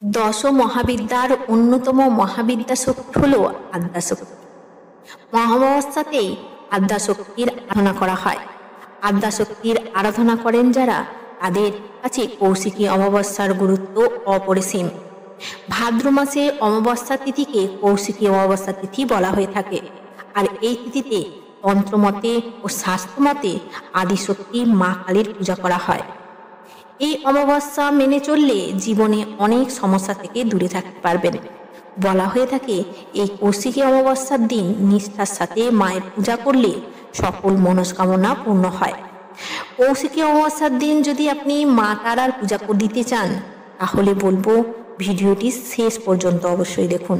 দশ মহাবিদ্যার অন্যতম মহাবিদ্যা শক্তি হল আদ্যাশক্তি। মহামাবস্যাতেই আদ্যাশক্তির আরাধনা করা হয়। আদ্যাশক্তির আরাধনা করেন যারা, তাদের কাছে কৌশিকী অমাবস্যার গুরুত্ব অপরিসীম। ভাদ্র মাসে অমাবস্যা তিথিকে কৌশিকী অমাবস্যা তিথি বলা হয়ে থাকে। আর এই তিথিতে তন্ত্রমতে ও শাস্ত্রমতে আদিশক্তি মা কালীর পূজা করা হয়। এই অমাবস্যা মেনে চললে জীবনে অনেক সমস্যা থেকে দূরে থাকতে পারবেন। বলা হয়ে থাকে, এই কৌশিকী অমাবস্যার দিন নিষ্ঠার সাথে মায়ের পূজা করলে সকল মনস্কামনা পূর্ণ হয়। কৌশিকী অমাবস্যার দিন যদি আপনি মা তারার পূজা দিতে চান, তাহলে বলবো ভিডিওটি শেষ পর্যন্ত অবশ্যই দেখুন।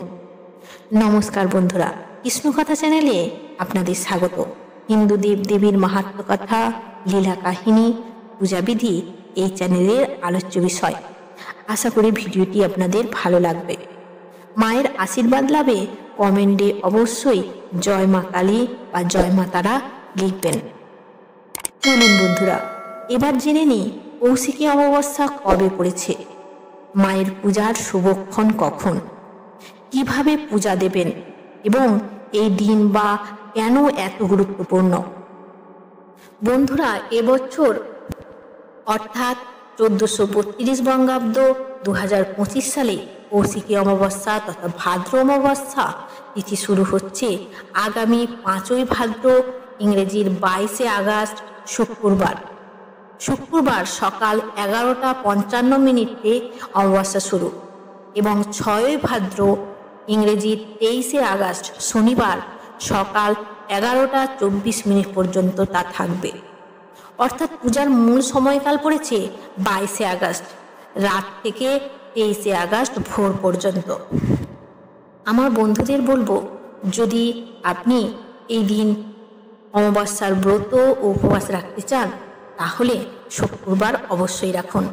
নমস্কার বন্ধুরা, কৃষ্ণকথা চ্যানেলে আপনাদের স্বাগত। হিন্দু দেবদেবীর মাহাত্ম্য কথা, লীলা কাহিনী, পূজাবিধি এই চ্যানেলের আলোচ্য বিষয়। আশা করি ভিডিওটি আপনাদের ভালো লাগবে। মায়ের আশীর্বাদ লাভে কমেন্টে অবশ্যই জয় মা কালী বা জয় মা তারা লিখবেন। চলুন বন্ধুরা, এবার জেনে নিই কৌশিকী অমাবস্যা কবে পড়েছে, মায়ের পূজার শুভক্ষণ কখন, কিভাবে পূজা দেবেন এবং এই দিন বা কেন এত গুরুত্বপূর্ণ। বন্ধুরা, এবছর অর্থাৎ 1432 বঙ্গাব্দ 2025 সালে কৌশিকী অমাবস্যা তথা ভাদ্র অমাবস্যা তিথি শুরু হচ্ছে আগামী 5ই ভাদ্র, ইংরেজির 22শে আগস্ট শুক্রবার সকাল 11:55 অমাবস্যা শুরু এবং 6ই ভাদ্র, ইংরেজির 23শে আগস্ট শনিবার সকাল 11:24 পর্যন্ত তা থাকবে। অর্থাৎ পূজার মূল সময়কাল পড়েছে 22শে আগস্ট রাত থেকে 23শে আগস্ট ভোর পর্যন্ত। আমার বন্ধুদের বলবো, যদি আপনি এই দিন অমাবস্যার ব্রত ও উপবাস রাখতে চান, তাহলে শুক্রবার অবশ্যই রাখুন।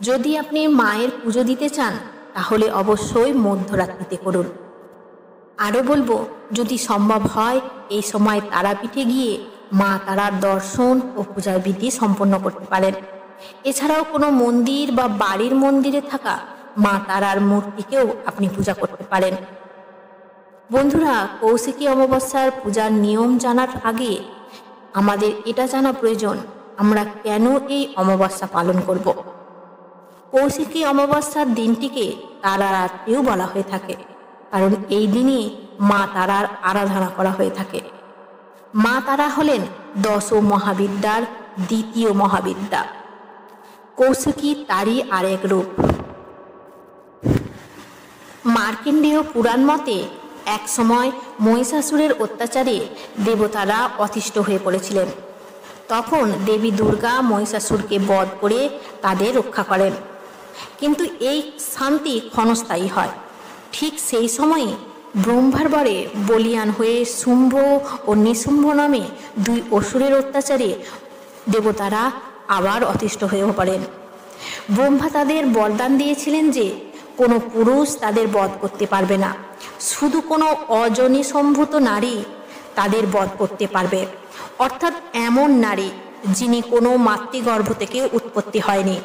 যদি আপনি মায়ের পুজো দিতে চান, তাহলে অবশ্যই মধ্যরাত্রিতে করুন। আরও বলবো, যদি সম্ভব হয় এই সময় তারাপীঠে গিয়ে মা তারার দর্শন ও পূজার বিধি সম্পন্ন করতে পারেন। এছাড়াও কোনো মন্দির বা বাড়ির মন্দিরে থাকা মা তারার মূর্তিকেও আপনি পূজা করতে পারেন। বন্ধুরা, কৌশিকী অমাবস্যার পূজার নিয়ম জানার আগে আমাদের এটা জানা প্রয়োজন, আমরা কেন এই অমাবস্যা পালন করব। কৌশিকী অমাবস্যার দিনটিকে তারা রাত্রিও বলা হয়ে থাকে, কারণ এই দিনে মা তারার আরাধনা করা হয়ে থাকে। মা তারা হলেন 10 মহাবিদ্যার দ্বিতীয় মহাবিদ্যা। কৌশিকী তারই আরেক রূপ। মার্কণ্ডেয় পুরাণ মতে এক সময় মহিষাসুরের অত্যাচারে দেবতারা অতিষ্ঠ হয়ে পড়েছিলেন। তখন দেবী দুর্গা মহিষাসুরকে বধ করে তাদের রক্ষা করেন, কিন্তু এই শান্তি ক্ষণস্থায়ী হয়। ঠিক সেই সময়ে ব্রহ্মার বরে বলিয়ান হয়ে শুম্ভ ও নিশুম্ভ নামে 2 অসুরের অত্যাচারে দেবতারা আবার অতিষ্ঠ হয়ে পড়েন। ব্রহ্মা তাদের বরদান দিয়েছিলেন যে কোনো পুরুষ তাদের বধ করতে পারবে না, শুধু কোনো অজনী সম্ভূত নারী তাদের বধ করতে পারবে, অর্থাৎ এমন নারী যিনি কোনো মাতৃগর্ভ থেকে উৎপত্তি হয়নি।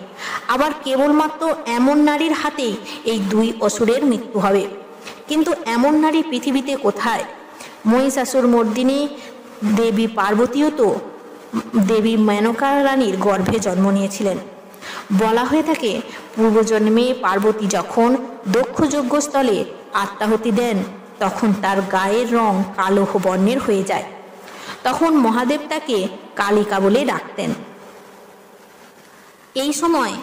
আবার কেবলমাত্র এমন নারীর হাতেই এই 2 অসুরের মৃত্যু হবে। কিন্তু এমন নারী পৃথিবীতে কোথায়? মহিষাসুর মর্দিনী দেবী পার্বতীও তো দেবী মেনকা রানীর গর্ভে জন্ম নিয়েছিলেন। বলা হয়ে থাকে, পূর্বজন্মে পার্বতী যখন দক্ষ যজ্ঞস্থলে আত্মাহুতি দেন, তখন তার গায়ের রং কালো বর্ণের হয়ে যায়। তখন মহাদেব তাকে কালিকা বলে ডাকতেন। এই সময়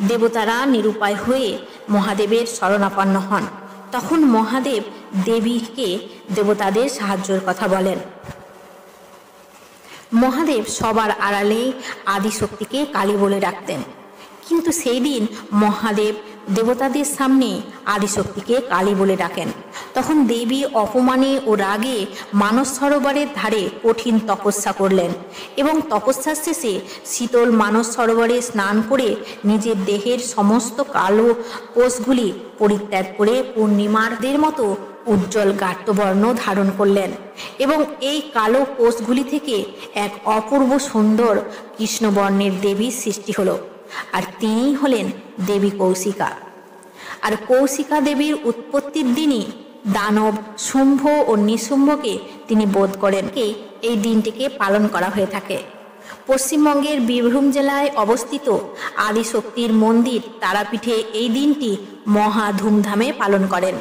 দেবতারা নিরুপায় হয়ে মহাদেবের শরণাপন্ন হন। তখন মহাদেব দেবীকে দেবতাদের সাহায্যের কথা বলেন। মহাদেব সবার আড়ালে আদিশক্তিকে কালী বলে ডাকতেন, কিন্তু সেই দিন মহাদেব দেবতাদের সামনে আদিশক্তিকে কালী বলে ডাকেন। তখন দেবী অপমানে ও রাগে মানস সরোবরের ধারে কঠিন তপস্যা করলেন এবং তপস্যার শেষে শীতল মানস সরোবরে স্নান করে নিজের দেহের সমস্ত কালো কোষগুলি পরিত্যাগ করে পূর্ণিমারদের মতো উজ্জ্বল গাঢ়বর্ণ ধারণ করলেন এবং এই কালো কোষগুলি থেকে এক অপূর্ব সুন্দর কৃষ্ণবর্ণের দেবীর সৃষ্টি হলো। আর তিনিই হলেন দেবী কৌশিকা। আর কৌশিকা দেবীর উৎপত্তির দিনই দানব শুম্ভ ও নিশুম্ভকে তিনি বধ করেন। এই দিনটিকে পালন করা হয়ে থাকে। পশ্চিমবঙ্গের বীরভূম জেলায় অবস্থিত আদিশক্তির মন্দির তারাপীঠে এই দিনটি মহা ধুমধামে পালন করেন।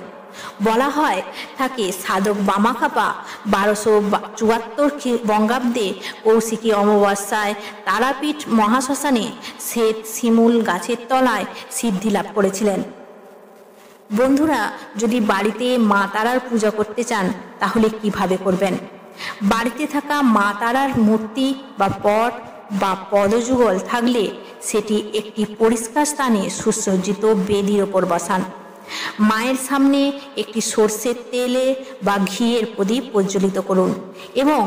বলা হয় থাকে সাধক বামাখ্যাপা 1274 বঙ্গাব্দে কৌশিকী অমাবস্যায় তারাপীঠ মহাশ্মশানে শ্বেত শিমুল গাছের তলায় সিদ্ধি লাভ করেছিলেন। বন্ধুরা, যদি বাড়িতে মা তারার পূজা করতে চান তাহলে কিভাবে করবেন? বাড়িতে থাকা মা তারার মূর্তি বা পট বা পদযুগল থাকলে সেটি একটি পরিষ্কার স্থানে সুসজ্জিত বেদির ওপর বসান। মায়ের সামনে একটি সর্ষের তেলে বা ঘিয়ের প্রদীপ প্রজ্বলিত করুন এবং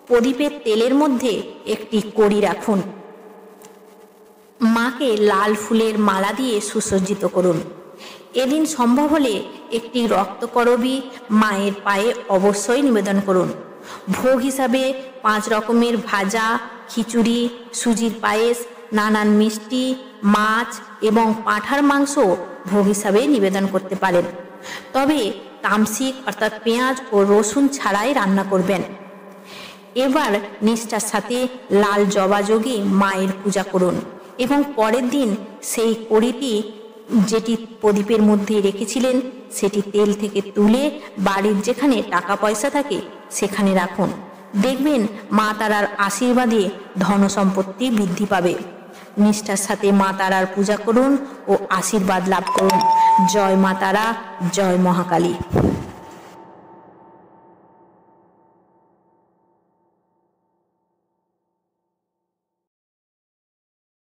প্রদীপের তেলের মধ্যে একটি কড়ি রাখুন। মাকে লাল ফুলের মালা দিয়ে সুসজ্জিত করুন। এদিন সম্ভব হলে একটি রক্তকরবী মায়ের পায়ে অবশ্যই নিবেদন করুন। ভোগ হিসাবে 5 রকমের ভাজা, খিচুড়ি, সুজির পায়েস, নানান মিষ্টি, মাছ এবং পাঁঠার মাংস ভোগ হিসাবে নিবেদন করতে পারেন। তবে তামসিক অর্থাৎ পেঁয়াজ ও রসুন ছাড়াই রান্না করবেন। এবার নিষ্ঠার সাথে লাল জবা যোগে মায়ের পূজা করুন এবং পরের দিন সেই কড়িটি যেটি প্রদীপের মধ্যে রেখেছিলেন সেটি তেল থেকে তুলে বাড়ির যেখানে টাকা পয়সা থাকে সেখানে রাখুন। দেখবেন মা তারার আশীর্বাদে ধন সম্পত্তি বৃদ্ধি পাবে। নিষ্ঠার সাথে মা তারার পূজা করুন ও আশীর্বাদ লাভ করুন। জয় মা তারা, জয় মহাকালী।